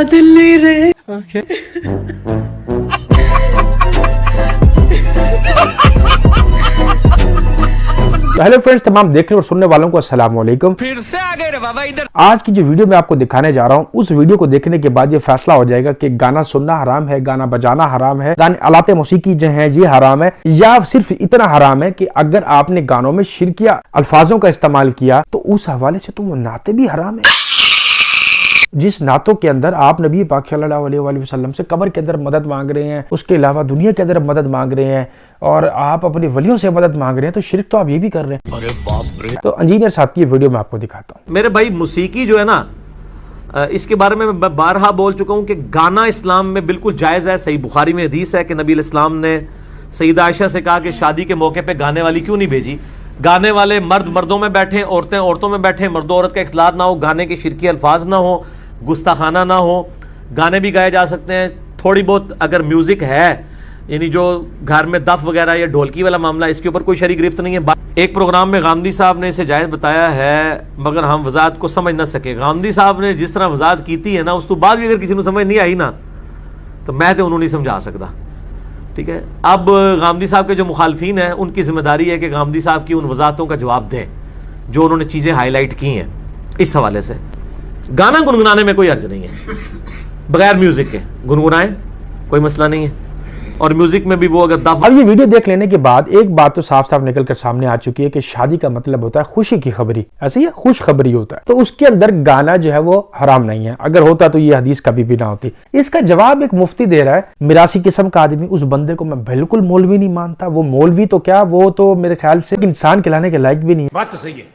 दिल्ली रे। Okay. Hello friends, तमाम देखने और सुनने वालों को अस्सलाम वालेकुम। फिर से आ गए रे बाबा इधर। आज की जो वीडियो मैं आपको दिखाने जा रहा हूं, उस वीडियो को देखने के बाद ये फैसला हो जाएगा कि गाना सुनना हराम है, गाना बजाना हराम है, गाने आलाते मौसीकी जो है ये हराम है, या सिर्फ इतना हराम है कि अगर आपने गानों में शिरकिया अल्फाजों का इस्तेमाल किया तो उस हवाले से तो वो नाते भी हराम है। जिस नातों के अंदर आप नबी पाक सल्लल्लाहु अलैहि वसल्लम से कब्र के अंदर मदद मांग रहे हैं, उसके अलावा दुनिया के अंदर मदद मांग रहे हैं और आप अपने वलियों से मदद मांग रहे हैं, तो शिरक तो आप ये भी कर रहे हैं। अरे बाप रे। तो इंजीनियर साहब की वीडियो में आपको दिखाता हूँ। मेरे भाई, मौसीकी जो है ना, इसके बारे में मैं बारहा बोल चुका हूँ कि गाना इस्लाम में बिल्कुल जायज़ है। सही बुखारी में हदीस है कि नबी इस्लाम ने सईदा आयशा से कहा कि शादी के मौके पे गाने वाली क्यों नहीं भेजी। गाने वाले मर्द मर्दों में बैठे, औरतें औरतों में बैठे, मर्दों औरत का इख्तिलात ना हो, गाने के शिरकी अल्फाज ना हो, गुस्ताखाना ना हो, गाने भी गाए जा सकते हैं। थोड़ी बहुत अगर म्यूजिक है, यानी जो घर में दफ वगैरह या ढोलकी वाला मामला, इसके ऊपर कोई शरई गिरफ्त नहीं है। एक प्रोग्राम में गांधी साहब ने इसे जायज़ बताया है, मगर हम वजाहत को समझ ना सके। गांधी साहब ने जिस तरह वजाहत की थी है ना, उस तो बाद भी अगर किसी को समझ नहीं आई ना, तो मैं तो उन्होंने नहीं समझा सकता। ठीक है, अब गांधी साहब के जो मुखालफीन हैं, उनकी जिम्मेदारी है कि गांधी साहब की उन वजाहतों का जवाब दें जो उन्होंने चीज़ें हाईलाइट की हैं। इस हवाले से गाना गुनगुनाने में कोई अर्ज नहीं है, बगैर म्यूजिक के गुनगुनाएं, कोई मसला नहीं है। और म्यूजिक में भी वो अगर अब ये वीडियो देख लेने के बाद एक बात तो साफ साफ निकल कर सामने आ चुकी है कि शादी का मतलब होता है खुशी की खबरी, ऐसे ही खुश खबरी होता है, तो उसके अंदर गाना जो है वो हराम नहीं है। अगर होता तो ये हदीस कभी भी ना होती। इसका जवाब एक मुफ्ती दे रहा है, मिरासी किस्म का आदमी। उस बंदे को मैं बिल्कुल मौलवी नहीं मानता। वो मौलवी तो क्या, वो तो मेरे ख्याल से इंसान कहलाने के लायक भी नहीं है। बात तो सही है।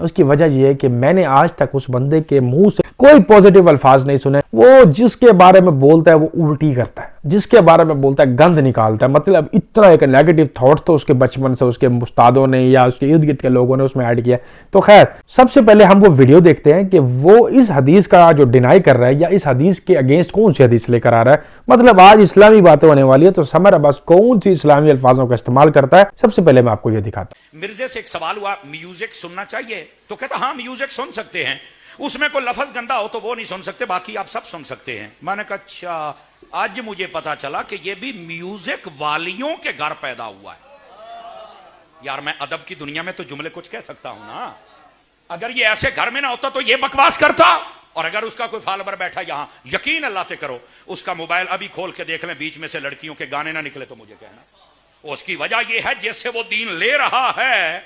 उसकी वजह यह है कि मैंने आज तक उस बंदे के मुंह से कोई पॉजिटिव अल्फाज नहीं सुने। वो जिसके बारे में बोलता है वो उल्टी करता है, जिसके बारे में बोलता है गंद निकालता है। मतलब इतना एक नेगेटिव थॉट्स तो उसके बचपन से उसके उस्तादों ने या उसके इर्द गिर्द के लोगों ने उसमें ऐड किया। तो खैर, सबसे पहले हम वो वीडियो देखते हैं कि वो इस हदीस का जो डिनाई कर रहा है या इस हदीस के अगेंस्ट कौन सी हदीस लेकर आ रहा है। मतलब आज इस्लामी बातें होने वाली है, तो समर अब्बास कौन सी इस्लामी अल्फाजों का इस्तेमाल करता है। सबसे पहले मैं आपको ये दिखाता हूं। मिर्जे से एक सवाल हुआ, म्यूजिक सुनना चाहिए? तो कहता हाँ म्यूजिक सुन सकते हैं, उसमें कोई लफ्ज गंदा हो तो वो नहीं सुन सकते, बाकी आप सब सुन सकते हैं। मैंने कहा अच्छा, आज मुझे पता चला कि ये भी म्यूजिक वालियों के घर पैदा हुआ है। यार मैं अदब की दुनिया में तो जुमले कुछ कह सकता हूं ना। अगर ये ऐसे घर में ना होता तो ये बकवास करता। और अगर उसका कोई फॉलोवर बैठा यहां, यकीन अल्लाह से करो, उसका मोबाइल अभी खोल के देख लें, बीच में से लड़कियों के गाने ना निकले तो मुझे कहना। उसकी वजह यह है जिससे वो दीन ले रहा है,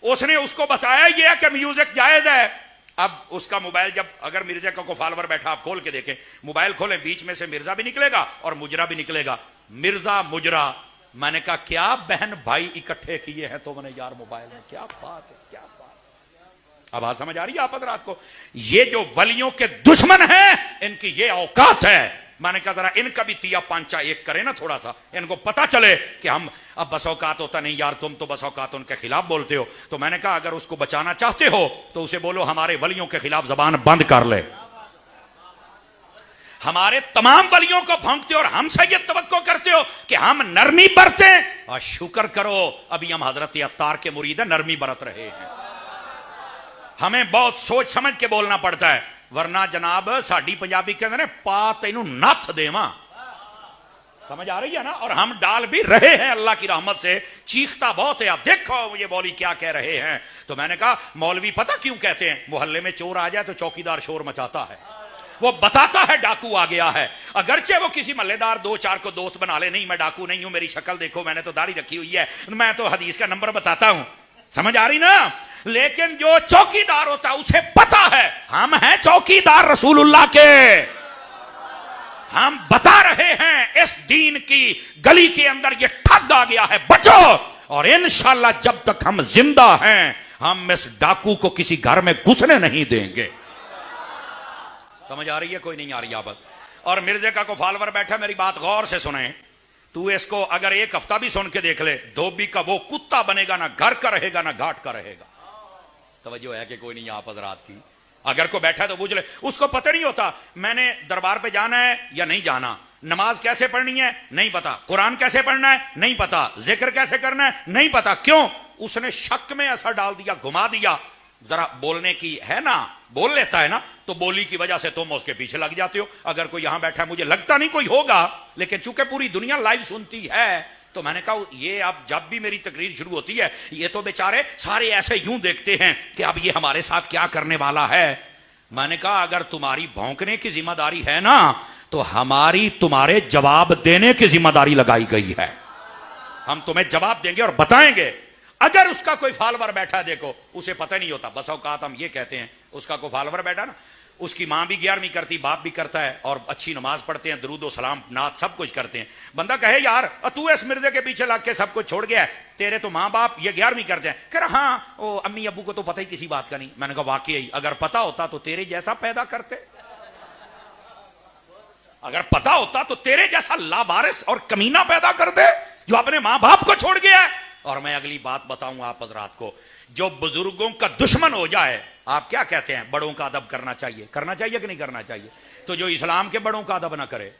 उसने उसको बताया यह है कि म्यूजिक जायज है। अब उसका मोबाइल जब अगर मिर्जा का कोई फॉलोवर बैठा, आप खोल के देखें, मोबाइल खोलें, बीच में से मिर्जा भी निकलेगा और मुजरा भी निकलेगा। मिर्जा मुजरा, मैंने कहा क्या बहन भाई इकट्ठे किए हैं तो मैंने यार मोबाइल में, क्या बात है, क्या बात। अब बात समझ आ रही है आप हजरात को? ये जो वलियों के दुश्मन हैं, इनकी ये औकात है। मैंने कहा जरा इनका भी तिया पांचा एक करे ना, थोड़ा सा इनको पता चले कि हम अब बस औकात होता नहीं यार, तुम तो बस औकात उनके खिलाफ बोलते हो। तो मैंने कहा अगर उसको बचाना चाहते हो तो उसे बोलो हमारे वलियों के खिलाफ जबान बंद कर ले। हमारे तमाम वलियों को भौंकते हो और हमसे ये तवक्को करते हो कि हम नरमी बरतें। और शुक्र करो अभी हम हजरत अत्तार के मुरीद नरमी बरत रहे हैं। हमें बहुत सोच समझ के बोलना पड़ता है, वरना जनाब साड़ी पंजाबी कहते हैं पा तेनू नथ देवा। समझ आ रही है ना? और हम डाल भी रहे हैं अल्लाह की रहमत से। चीखता बहुत है, आप देखो ये मौलवी क्या कह रहे हैं। तो मैंने कहा मौलवी पता क्यों कहते हैं? मोहल्ले में चोर आ जाए तो चौकीदार शोर मचाता है, वो बताता है डाकू आ गया है। अगरचे वो किसी मल्लेदार दो चार को दोस्त बना ले, नहीं मैं डाकू नहीं हूं, मेरी शक्ल देखो, मैंने तो दाढ़ी रखी हुई है, मैं तो हदीस का नंबर बताता हूं। समझ आ रही ना? लेकिन जो चौकीदार होता है उसे पता है हम हैं चौकीदार रसूलुल्लाह के। हम बता रहे हैं इस दीन की गली के अंदर ये ठग आ गया है, बचो। और इंशाअल्लाह जब तक हम जिंदा हैं, हम इस डाकू को किसी घर में घुसने नहीं देंगे। समझ आ रही है? कोई नहीं आ रही आप? और मिर्जे का को फॉलोवर बैठा, मेरी बात गौर से सुने। तू इसको अगर एक हफ्ता भी सुन के देख ले, धोबी का वो कुत्ता बनेगा, ना घर का रहेगा ना घाट का रहेगा। तवज्जो है कि कोई नहीं आप हजरात की? अगर को बैठा तो पूछ ले, उसको पता नहीं होता मैंने दरबार पे जाना है या नहीं जाना, नमाज कैसे पढ़नी है नहीं पता, कुरान कैसे पढ़ना है नहीं पता, जिक्र कैसे करना है नहीं पता। क्यों? उसने शक में ऐसा डाल दिया, घुमा दिया। जरा बोलने की है ना, बोल लेता है ना, तो बोली की वजह से तुम उसके पीछे लग जाते हो। अगर कोई यहां बैठा है, मुझे लगता नहीं कोई होगा, लेकिन चूंकि पूरी दुनिया लाइव सुनती है, तो मैंने कहा ये अब जब भी मेरी तकरीर शुरू होती है, ये तो बेचारे सारे ऐसे यूं देखते हैं कि अब ये हमारे साथ क्या करने वाला है। मैंने कहा अगर तुम्हारी भौंकने की जिम्मेदारी है ना, तो हमारी तुम्हारे जवाब देने की जिम्मेदारी लगाई गई है। हम तुम्हें जवाब देंगे और बताएंगे। अगर उसका कोई फॉलोवर बैठा है, देखो उसे पता नहीं होता, बस औकात हम ये कहते हैं, उसका कोई फॉलोवर बैठा ना, उसकी मां भी 11वीं करती, बाप भी करता है, और अच्छी नमाज पढ़ते हैं, दरूद सलाम नात सब कुछ करते हैं। बंदा कहे यार तू इस मिर्जे के पीछे लग के सब कुछ छोड़ गया है, तेरे तो माँ बाप ये 11वीं करते हैं। कह रहा हाँ वो अम्मी अब्बू को तो पता ही किसी बात का नहीं। मैंने कहा वाकई अगर पता होता तो तेरे जैसा पैदा करते, अगर पता होता तो तेरे जैसा लावारिस और कमीना पैदा करते जो अपने मां बाप को छोड़ गया है। और मैं अगली बात बताऊंगा आप हजरात को, जो बुजुर्गों का दुश्मन हो जाए, आप क्या कहते हैं, बड़ों का अदब करना चाहिए, करना चाहिए कि नहीं करना चाहिए? तो जो इस्लाम के बड़ों का अदब ना करे।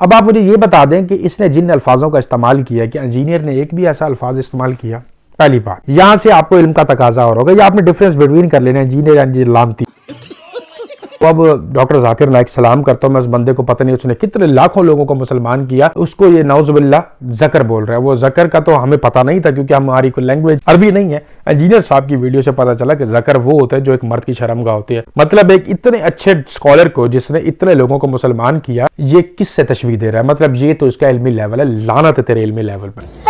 अब आप मुझे ये बता दें कि इसने जिन अल्फाजों का इस्तेमाल किया, कि इंजीनियर ने एक भी ऐसा अल्फाज इस्तेमाल किया? पहली बात, यहां से आपको इल्म का तकाजा हो रहा होगा, या आपने डिफरेंस बिटवीन कर लेना इंजीनियर एंड लामती। तो अब डॉक्टर जाकिर नाइक सलाम करता हूं मैं उस बंदे को, पता नहीं उसने कितने लाखों लोगों को मुसलमान किया, उसको ये नाउजुबिल्लाह जकर बोल रहा है। वो जकर का तो हमें पता नहीं था, क्योंकि हमारी कोई लैंग्वेज अरबी नहीं है। इंजीनियर साहब की वीडियो से पता चला कि जकर वो होता है जो एक मर्द की शर्मगाह होती है। मतलब एक इतने अच्छे स्कॉलर को जिसने इतने लोगों को मुसलमान किया, ये किससे तशबीह दे रहा है? मतलब ये तो इसका इल्मी लेवल है, लानत है तेरे इल्मी लेवल पर।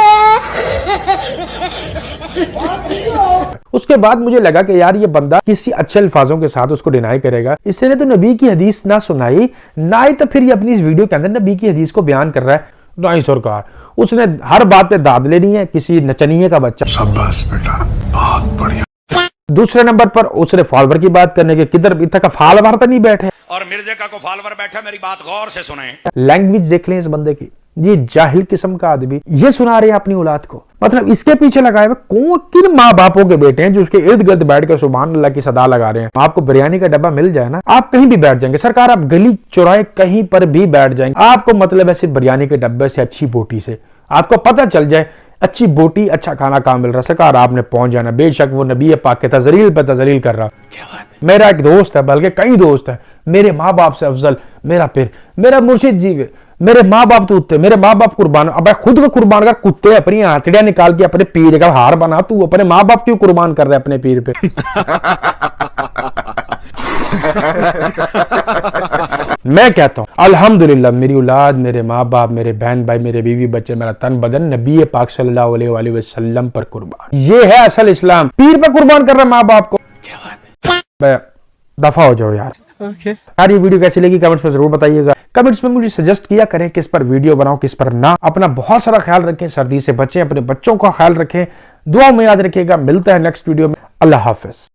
उसके बाद मुझे लगा कि यार ये बंदा किसी अच्छे अल्फाजों के साथ उसको डिनाई करेगा। इसने तो नबी की हदीस ना सुनाई, ना ही तो फिर ये अपनी इस वीडियो के अंदर नबी की हदीस को बयान कर रहा है। नहीं सरकार, उसने हर बात पे दाद लेनी है, किसी नचनिए का बच्चा। शाबाश बेटा, बहुत बढ़िया। दूसरे नंबर पर उसने फॉलोवर की बात करने के, किधर इतना का फॉलोवर तो नहीं बैठे, और मिर्जे का को फॉलोवर बैठा, मेरी बात गौर से सुने। लैंग्वेज देख लें इस बंदे की, ये जाहिल किस्म का आदमी ये सुना रहे हैं अपनी औलाद को। मतलब इसके पीछे लगाए हुए कौन किन माँ बापों के बेटे हैं जो उसके इर्द गिर्द बैठ कर सुभान अल्लाह की सदा लगा रहे हैं। आपको बिरयानी का डब्बा मिल जाए ना, आप कहीं भी बैठ जाएंगे। सरकार आप गली चौराहे कहीं पर भी बैठ जाएंगे, आपको मतलब है सिर्फ बिरयानी के डब्बे से, अच्छी बोटी से आपको पता चल जाए अच्छी बोटी अच्छा खाना कहाँ मिल रहा है। सरकार आपने पहुंच जाना। बेशक वो नबी पाक के तजरील पर तजरील कर रहा। मेरा एक दोस्त है, बल्कि कई दोस्त है, मेरे माँ बाप से अफजल मेरा पीर, मेरा मुर्शिद जी, मेरे माँ बाप तो उत्ते, मेरे माँ बाप कुर्बान। अब खुद को कुर्बान कर, कुत्ते अपनी हथड़ियां निकाल के अपने पीर का हार बना, तू अपने माँ बाप क्यों कुर्बान कर रहा है अपने पीर पे? मैं कहता हूं अल्हम्दुलिल्लाह मेरी औलाद, मेरे माँ बाप, मेरे बहन भाई, मेरे बीवी बच्चे, मेरा तन बदन नबी पाक सल्लल्लाहु अलैहि वसल्लम पर कुर्बान। ये है असल इस्लाम। पीर पर कुर्बान कर रहा है माँ बाप को। क्या बात है? दफा हो जाओ यार। यार ये वीडियो कैसी लगी कमेंट्स में जरूर बताइएगा। कमेंट्स में मुझे सजेस्ट किया करें किस पर वीडियो बनाओ, किस पर ना। अपना बहुत सारा ख्याल रखें, सर्दी से बचें, अपने बच्चों का ख्याल रखें, दुआ में याद रखिएगा। मिलता है नेक्स्ट वीडियो में। अल्लाह हाफिज।